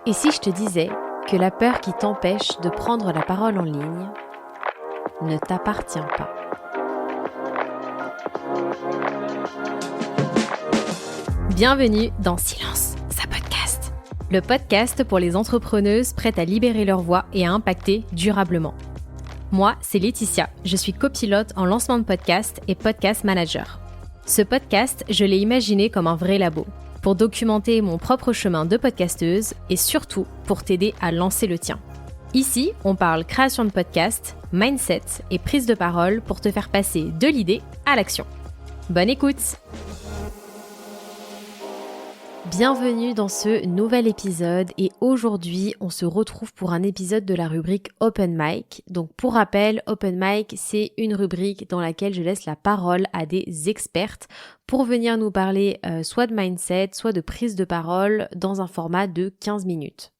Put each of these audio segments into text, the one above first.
Et si je te disais que la peur qui t'empêche de prendre la parole en ligne ne t'appartient pas? Bienvenue dans Silence, sa podcast. Le podcast pour les entrepreneuses prêtes à libérer leur voix et à impacter durablement. Moi, c'est Laetitia, je suis copilote en lancement de podcast et podcast manager. Ce podcast, je l'ai imaginé comme un vrai labo, pour documenter mon propre chemin de podcasteuse et surtout pour t'aider à lancer le tien. Ici, on parle création de podcast, mindset et prise de parole pour te faire passer de l'idée à l'action. Bonne écoute! Bienvenue dans ce nouvel épisode et aujourd'hui on se retrouve pour un épisode de la rubrique Open Mic. Donc pour rappel, Open Mic c'est une rubrique dans laquelle je laisse la parole à des expertes pour venir nous parler soit de mindset, soit de prise de parole dans un format de 15 minutes.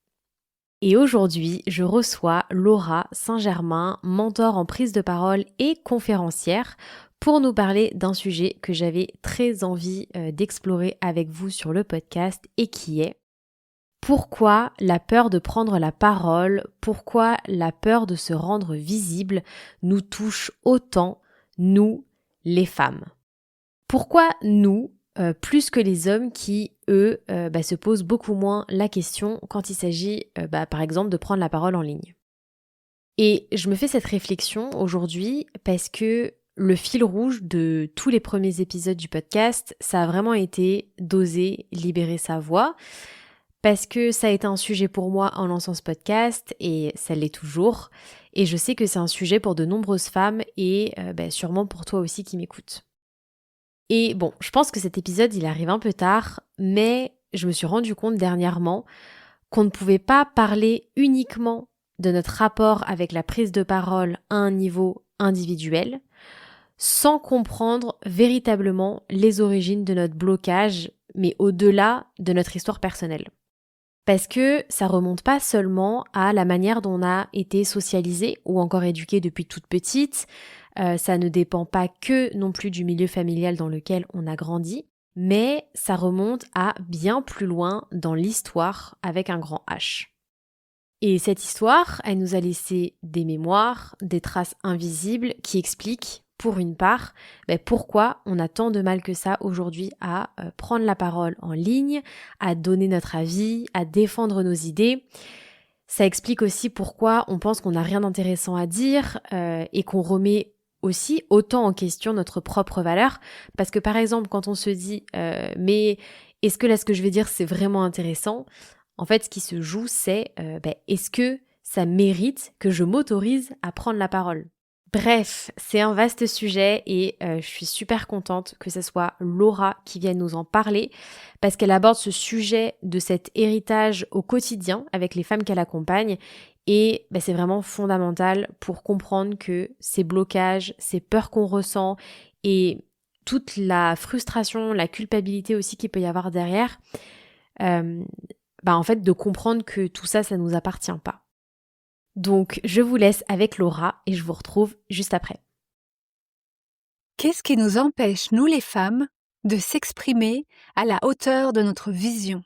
Et aujourd'hui, je reçois Laura Saint-Germain, mentor en prise de parole et conférencière, pour nous parler d'un sujet que j'avais très envie d'explorer avec vous sur le podcast et qui est pourquoi la peur de prendre la parole, pourquoi la peur de se rendre visible nous touche autant, nous, les femmes. Pourquoi nous, plus que les hommes qui, eux, se posent beaucoup moins la question quand il s'agit, par exemple, de prendre la parole en ligne. Et je me fais cette réflexion aujourd'hui parce que le fil rouge de tous les premiers épisodes du podcast, ça a vraiment été d'oser libérer sa voix, parce que ça a été un sujet pour moi en lançant ce podcast, et ça l'est toujours, et je sais que c'est un sujet pour de nombreuses femmes, et sûrement pour toi aussi qui m'écoutes. Et bon, je pense que cet épisode, il arrive un peu tard, mais je me suis rendu compte dernièrement qu'on ne pouvait pas parler uniquement de notre rapport avec la prise de parole à un niveau individuel, sans comprendre véritablement les origines de notre blocage, mais au-delà de notre histoire personnelle. Parce que ça remonte pas seulement à la manière dont on a été socialisé ou encore éduqué depuis toute petite, ça ne dépend pas que non plus du milieu familial dans lequel on a grandi, mais ça remonte à bien plus loin dans l'histoire avec un grand H. Et cette histoire, elle nous a laissé des mémoires, des traces invisibles qui expliquent, pour une part, pourquoi on a tant de mal que ça aujourd'hui à prendre la parole en ligne, à donner notre avis, à défendre nos idées. Ça explique aussi pourquoi on pense qu'on n'a rien d'intéressant à dire et qu'on remet aussi autant en question notre propre valeur. Parce que par exemple, quand on se dit mais est-ce que là ce que je vais dire c'est vraiment intéressant ? En fait, ce qui se joue, c'est est-ce que ça mérite que je m'autorise à prendre la parole ? Bref, c'est un vaste sujet et je suis super contente que ce soit Laura qui vienne nous en parler parce qu'elle aborde ce sujet de cet héritage au quotidien avec les femmes qu'elle accompagne et c'est vraiment fondamental pour comprendre que ces blocages, ces peurs qu'on ressent et toute la frustration, la culpabilité aussi qu'il peut y avoir derrière, en fait de comprendre que tout ça, ça nous appartient pas. Donc, je vous laisse avec Laura et je vous retrouve juste après. Qu'est-ce qui nous empêche, nous les femmes, de s'exprimer à la hauteur de notre vision,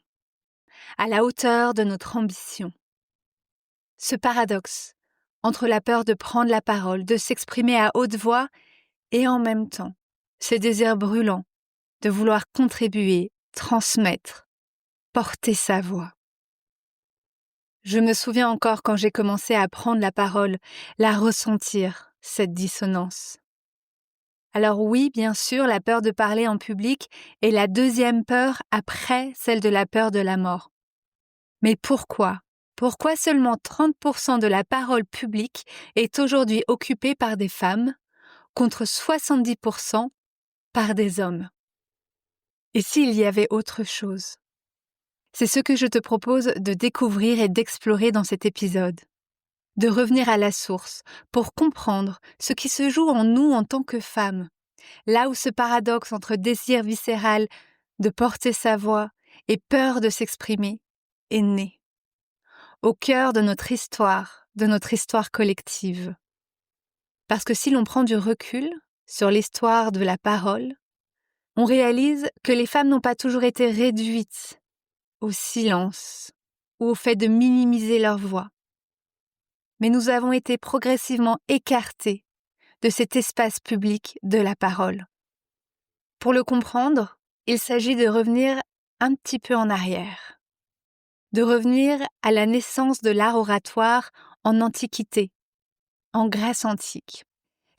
à la hauteur de notre ambition? Ce paradoxe entre la peur de prendre la parole, de s'exprimer à haute voix et en même temps, ce désir brûlant de vouloir contribuer, transmettre, porter sa voix. Je me souviens encore quand j'ai commencé à prendre la parole, la ressentir, cette dissonance. Alors oui, bien sûr, la peur de parler en public est la deuxième peur après celle de la peur de la mort. Mais pourquoi ? Pourquoi seulement 30% de la parole publique est aujourd'hui occupée par des femmes, contre 70% par des hommes ? Et s'il y avait autre chose ? C'est ce que je te propose de découvrir et d'explorer dans cet épisode. De revenir à la source pour comprendre ce qui se joue en nous en tant que femmes. Là où ce paradoxe entre désir viscéral de porter sa voix et peur de s'exprimer est né. Au cœur de notre histoire collective. Parce que si l'on prend du recul sur l'histoire de la parole, on réalise que les femmes n'ont pas toujours été réduites au silence ou au fait de minimiser leur voix. Mais nous avons été progressivement écartés de cet espace public de la parole. Pour le comprendre, il s'agit de revenir un petit peu en arrière, de revenir à la naissance de l'art oratoire en Antiquité, en Grèce antique.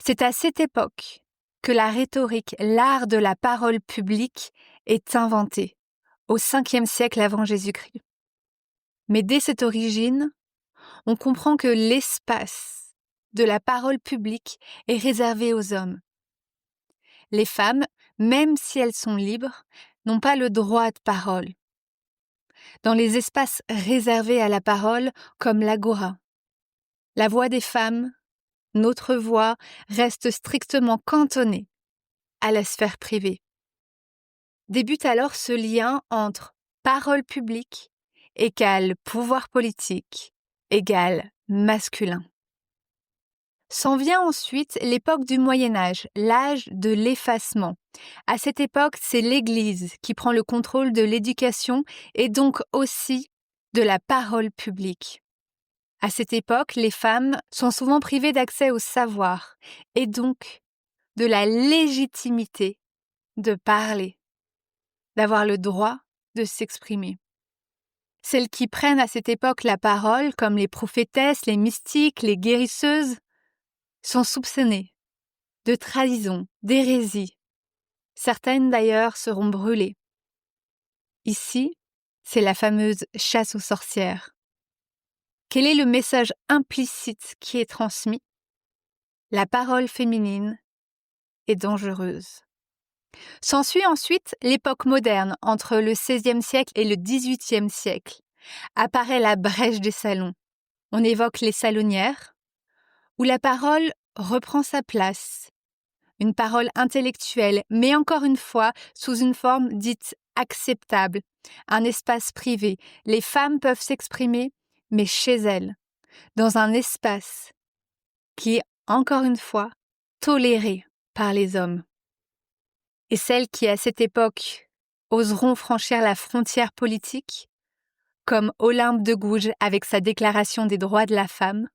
C'est à cette époque que la rhétorique, l'art de la parole publique, est inventé, au 5e siècle avant Jésus-Christ. Mais dès cette origine, on comprend que l'espace de la parole publique est réservé aux hommes. Les femmes, même si elles sont libres, n'ont pas le droit de parole. Dans les espaces réservés à la parole, comme l'agora, la voix des femmes, notre voix, reste strictement cantonnée à la sphère privée. Débute alors ce lien entre parole publique égale pouvoir politique égale masculin. S'en vient ensuite l'époque du Moyen-Âge, l'âge de l'effacement. À cette époque, c'est l'Église qui prend le contrôle de l'éducation et donc aussi de la parole publique. À cette époque, les femmes sont souvent privées d'accès au savoir et donc de la légitimité de parler, d'avoir le droit de s'exprimer. Celles qui prennent à cette époque la parole, comme les prophétesses, les mystiques, les guérisseuses, sont soupçonnées de trahison, d'hérésie. Certaines d'ailleurs seront brûlées. Ici, c'est la fameuse chasse aux sorcières. Quel est le message implicite qui est transmis ? La parole féminine est dangereuse. S'ensuit ensuite l'époque moderne, entre le XVIe siècle et le XVIIIe siècle. Apparaît la brèche des salons. On évoque les salonnières, où la parole reprend sa place. Une parole intellectuelle, mais encore une fois, sous une forme dite acceptable. Un espace privé. Les femmes peuvent s'exprimer, mais chez elles, dans un espace qui est, encore une fois, toléré par les hommes. Et celles qui, à cette époque, oseront franchir la frontière politique, comme Olympe de Gouges avec sa déclaration des droits de la femme,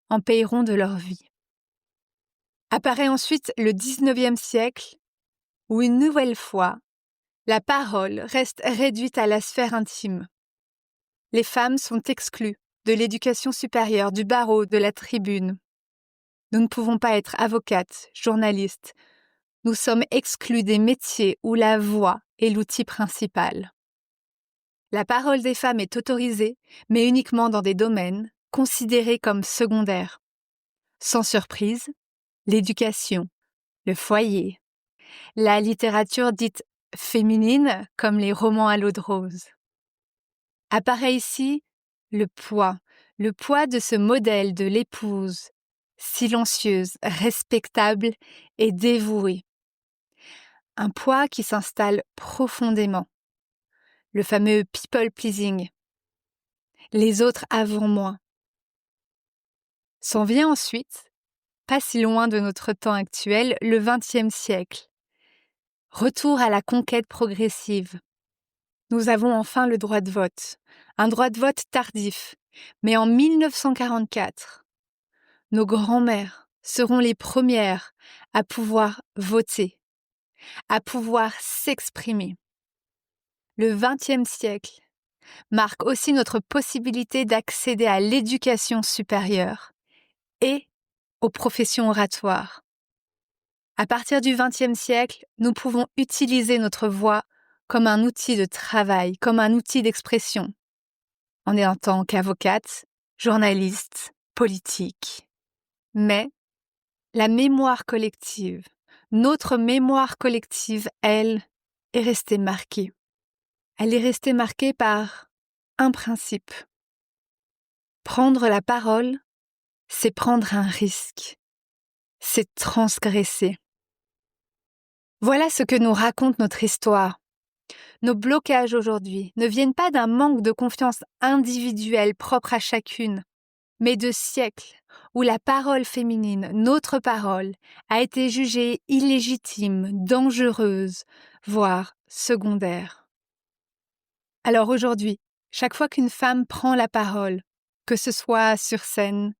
en paieront de leur vie. Apparaît ensuite le XIXe siècle, où une nouvelle fois, la parole reste réduite à la sphère intime. Les femmes sont exclues de l'éducation supérieure, du barreau, de la tribune. Nous ne pouvons pas être avocates, journalistes. Nous sommes exclus des métiers où la voix est l'outil principal. La parole des femmes est autorisée, mais uniquement dans des domaines considérés comme secondaires. Sans surprise, l'éducation, le foyer, la littérature dite féminine, comme les romans à l'eau de rose. Apparaît ici le poids de ce modèle de l'épouse, silencieuse, respectable et dévouée. Un poids qui s'installe profondément. Le fameux people pleasing. Les autres avant moi. S'en vient ensuite, pas si loin de notre temps actuel, le XXe siècle. Retour à la conquête progressive. Nous avons enfin le droit de vote. Un droit de vote tardif. Mais en 1944, nos grands-mères seront les premières à pouvoir voter, à pouvoir s'exprimer. Le XXe siècle marque aussi notre possibilité d'accéder à l'éducation supérieure et aux professions oratoires. À partir du XXe siècle, nous pouvons utiliser notre voix comme un outil de travail, comme un outil d'expression, en tant qu'avocate, journaliste, politique. Mais la mémoire collective, notre mémoire collective, elle, est restée marquée. Elle est restée marquée par un principe. Prendre la parole, c'est prendre un risque. C'est transgresser. Voilà ce que nous raconte notre histoire. Nos blocages aujourd'hui ne viennent pas d'un manque de confiance individuelle propre à chacune, mais de siècles où la parole féminine, notre parole, a été jugée illégitime, dangereuse, voire secondaire. Alors aujourd'hui, chaque fois qu'une femme prend la parole, que ce soit sur scène,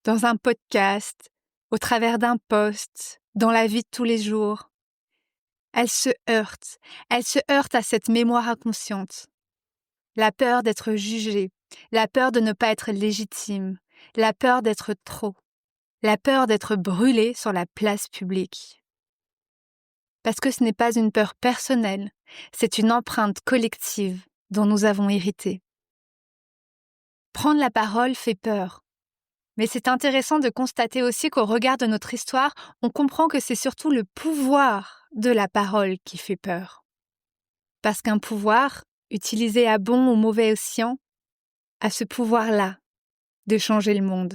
dans un podcast, au travers d'un post, dans la vie de tous les jours, elle se heurte à cette mémoire inconsciente. La peur d'être jugée, la peur de ne pas être légitime, la peur d'être trop, la peur d'être brûlée sur la place publique. Parce que ce n'est pas une peur personnelle, c'est une empreinte collective dont nous avons hérité. Prendre la parole fait peur. Mais c'est intéressant de constater aussi qu'au regard de notre histoire, on comprend que c'est surtout le pouvoir de la parole qui fait peur. Parce qu'un pouvoir, utilisé à bon ou mauvais escient, a ce pouvoir-là de changer le monde.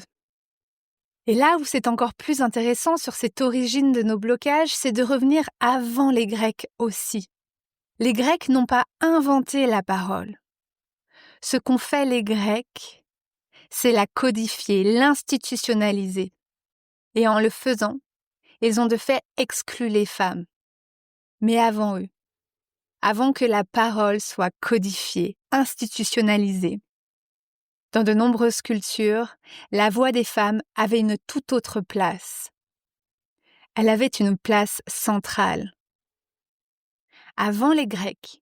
Et là où c'est encore plus intéressant sur cette origine de nos blocages, c'est de revenir avant les Grecs aussi. Les Grecs n'ont pas inventé la parole. Ce qu'ont fait les Grecs, c'est la codifier, l'institutionnaliser. Et en le faisant, ils ont de fait exclu les femmes. Mais avant eux, avant que la parole soit codifiée, institutionnalisée, dans de nombreuses cultures, la voix des femmes avait une toute autre place. Elle avait une place centrale. Avant les Grecs,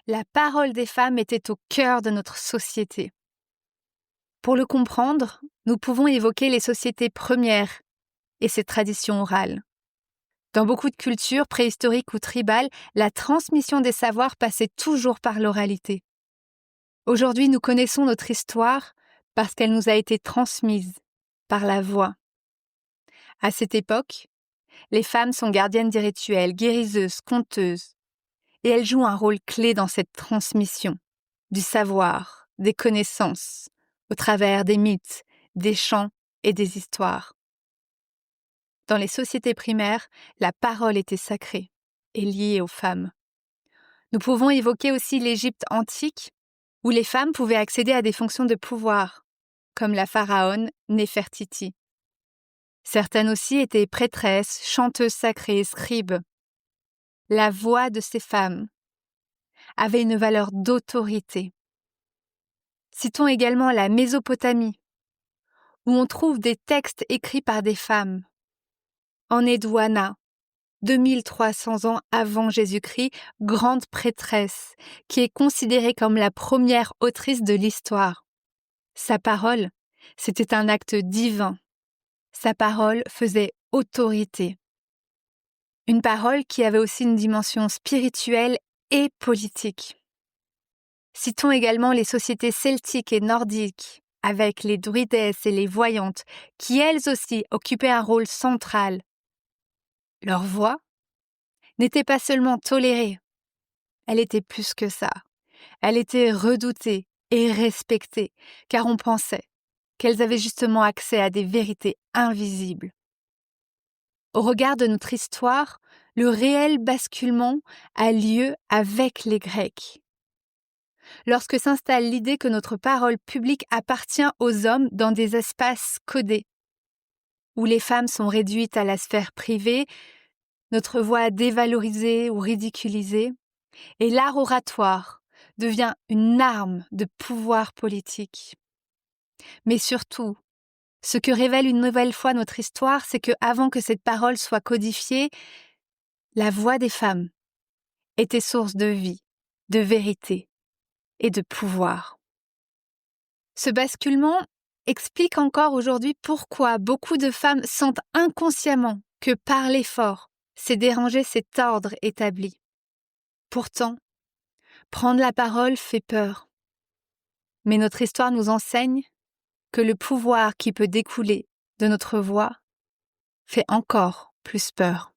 la parole des femmes était au cœur de notre société. Pour le comprendre, nous pouvons évoquer les sociétés premières et ses traditions orales. Dans beaucoup de cultures préhistoriques ou tribales, la transmission des savoirs passait toujours par l'oralité. Aujourd'hui, nous connaissons notre histoire parce qu'elle nous a été transmise par la voix. À cette époque, les femmes sont gardiennes des rituels, guériseuses, conteuses, et elles jouent un rôle clé dans cette transmission du savoir, des connaissances, au travers des mythes, des chants et des histoires. Dans les sociétés primaires, la parole était sacrée et liée aux femmes. Nous pouvons évoquer aussi l'Égypte antique, où les femmes pouvaient accéder à des fonctions de pouvoir, comme la pharaone Néfertiti. Certaines aussi étaient prêtresses, chanteuses sacrées, scribes. La voix de ces femmes avait une valeur d'autorité. Citons également la Mésopotamie, où on trouve des textes écrits par des femmes. En Edouana, 2300 ans avant Jésus-Christ, grande prêtresse, qui est considérée comme la première autrice de l'histoire. Sa parole, c'était un acte divin. Sa parole faisait autorité. Une parole qui avait aussi une dimension spirituelle et politique. Citons également les sociétés celtiques et nordiques, avec les druidesses et les voyantes, qui elles aussi occupaient un rôle central. Leur voix n'était pas seulement tolérée, elle était plus que ça. Elle était redoutée et respectée, car on pensait qu'elles avaient justement accès à des vérités invisibles. Au regard de notre histoire, le réel basculement a lieu avec les Grecs. Lorsque s'installe l'idée que notre parole publique appartient aux hommes dans des espaces codés, où les femmes sont réduites à la sphère privée, notre voix dévalorisée ou ridiculisée, et l'art oratoire devient une arme de pouvoir politique. Mais surtout, ce que révèle une nouvelle fois notre histoire, c'est que avant que cette parole soit codifiée, la voix des femmes était source de vie, de vérité et de pouvoir. Ce basculement explique encore aujourd'hui pourquoi beaucoup de femmes sentent inconsciemment que parler fort, c'est déranger cet ordre établi. Pourtant, prendre la parole fait peur. Mais notre histoire nous enseigne que le pouvoir qui peut découler de notre voix fait encore plus peur.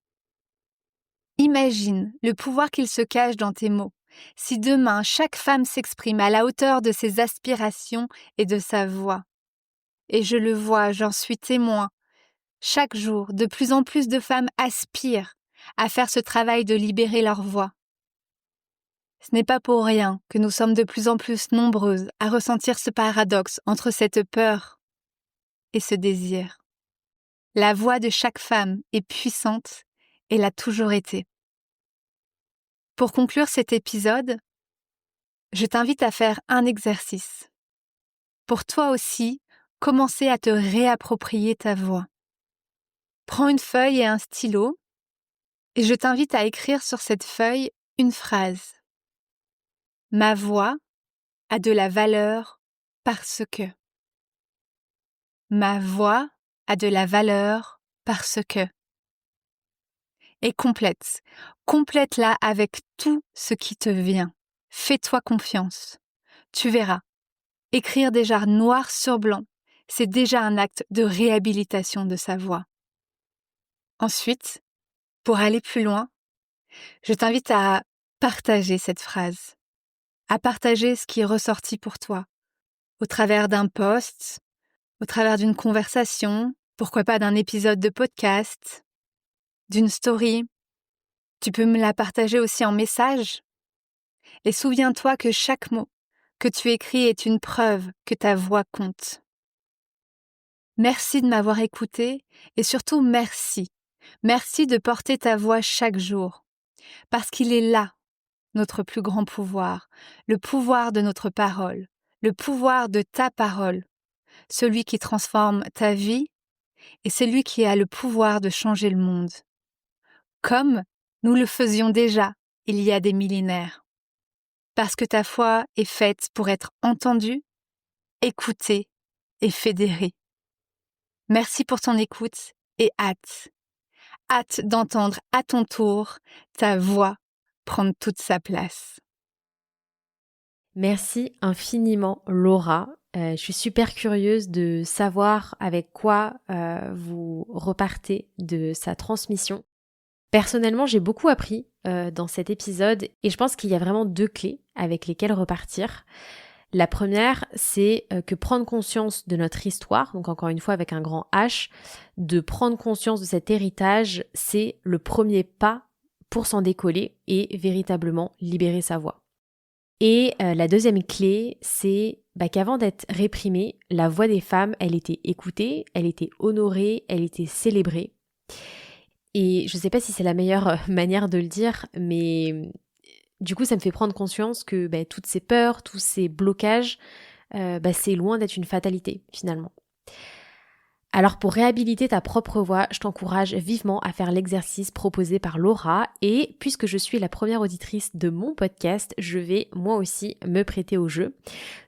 Imagine le pouvoir qu'il se cache dans tes mots. Si demain, chaque femme s'exprime à la hauteur de ses aspirations et de sa voix. Et je le vois, j'en suis témoin. Chaque jour, de plus en plus de femmes aspirent à faire ce travail de libérer leur voix. Ce n'est pas pour rien que nous sommes de plus en plus nombreuses à ressentir ce paradoxe entre cette peur et ce désir. La voix de chaque femme est puissante et l'a toujours été. Pour conclure cet épisode, je t'invite à faire un exercice. Pour toi aussi, commencer à te réapproprier ta voix. Prends une feuille et un stylo et je t'invite à écrire sur cette feuille une phrase. Ma voix a de la valeur parce que. Ma voix a de la valeur parce que. Et complète. Complète-la avec tout ce qui te vient. Fais-toi confiance. Tu verras. Écrire déjà noir sur blanc, c'est déjà un acte de réhabilitation de sa voix. Ensuite, pour aller plus loin, je t'invite à partager cette phrase, à partager ce qui est ressorti pour toi, au travers d'un post, au travers d'une conversation, pourquoi pas d'un épisode de podcast, d'une story. Tu peux me la partager aussi en message. Et souviens-toi que chaque mot que tu écris est une preuve que ta voix compte. Merci de m'avoir écouté et surtout merci. Merci de porter ta voix chaque jour. Parce qu'il est là, notre plus grand pouvoir, le pouvoir de notre parole, le pouvoir de ta parole, celui qui transforme ta vie et celui qui a le pouvoir de changer le monde. Comme nous le faisions déjà il y a des millénaires. Parce que ta foi est faite pour être entendue, écoutée et fédérée. Merci pour ton écoute et hâte d'entendre à ton tour ta voix prendre toute sa place. Merci infiniment Laura. Je suis super curieuse de savoir avec quoi vous repartez de sa transmission. Personnellement, j'ai beaucoup appris dans cet épisode et je pense qu'il y a vraiment 2 clés avec lesquelles repartir. La première, c'est que prendre conscience de notre histoire, donc encore une fois avec un grand H, de prendre conscience de cet héritage, c'est le premier pas pour s'en décoller et véritablement libérer sa voix. Et la deuxième clé, c'est qu'avant d'être réprimée, la voix des femmes, elle était écoutée, elle était honorée, elle était célébrée. Et je ne sais pas si c'est la meilleure manière de le dire, mais du coup, ça me fait prendre conscience que toutes ces peurs, tous ces blocages, c'est loin d'être une fatalité, finalement. Alors pour réhabiliter ta propre voix, je t'encourage vivement à faire l'exercice proposé par Laura et puisque je suis la première auditrice de mon podcast, je vais moi aussi me prêter au jeu.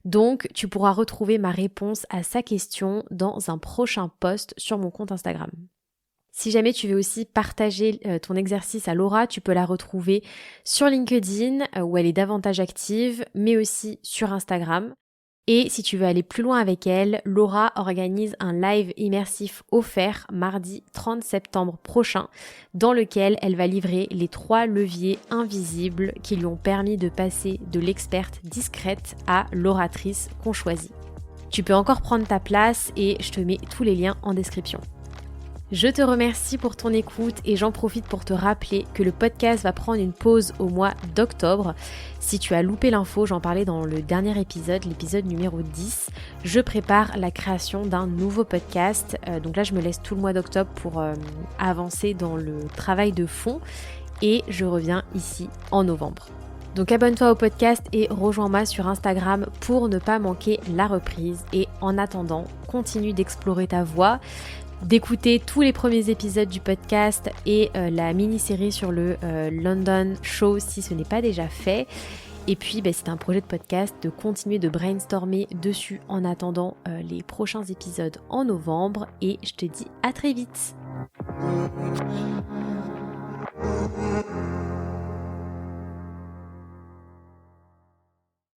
Donc tu pourras retrouver ma réponse à sa question dans un prochain post sur mon compte Instagram. Si jamais tu veux aussi partager ton exercice à Laura, tu peux la retrouver sur LinkedIn où elle est davantage active, mais aussi sur Instagram. Et si tu veux aller plus loin avec elle, Laura organise un live immersif offert mardi 30 septembre prochain dans lequel elle va livrer les 3 leviers invisibles qui lui ont permis de passer de l'experte discrète à l'oratrice qu'on choisit. Tu peux encore prendre ta place et je te mets tous les liens en description. Je te remercie pour ton écoute et j'en profite pour te rappeler que le podcast va prendre une pause au mois d'octobre. Si tu as loupé l'info, j'en parlais dans le dernier épisode, l'épisode numéro 10. Je prépare la création d'un nouveau podcast. Donc là, je me laisse tout le mois d'octobre pour avancer dans le travail de fond et je reviens ici en novembre. Donc abonne-toi au podcast et rejoins-moi sur Instagram pour ne pas manquer la reprise. Et en attendant, continue d'explorer ta voix, d'écouter tous les premiers épisodes du podcast et la mini-série sur le London Show si ce n'est pas déjà fait. Et puis c'est un projet de podcast de continuer de brainstormer dessus en attendant les prochains épisodes en novembre et je te dis à très vite.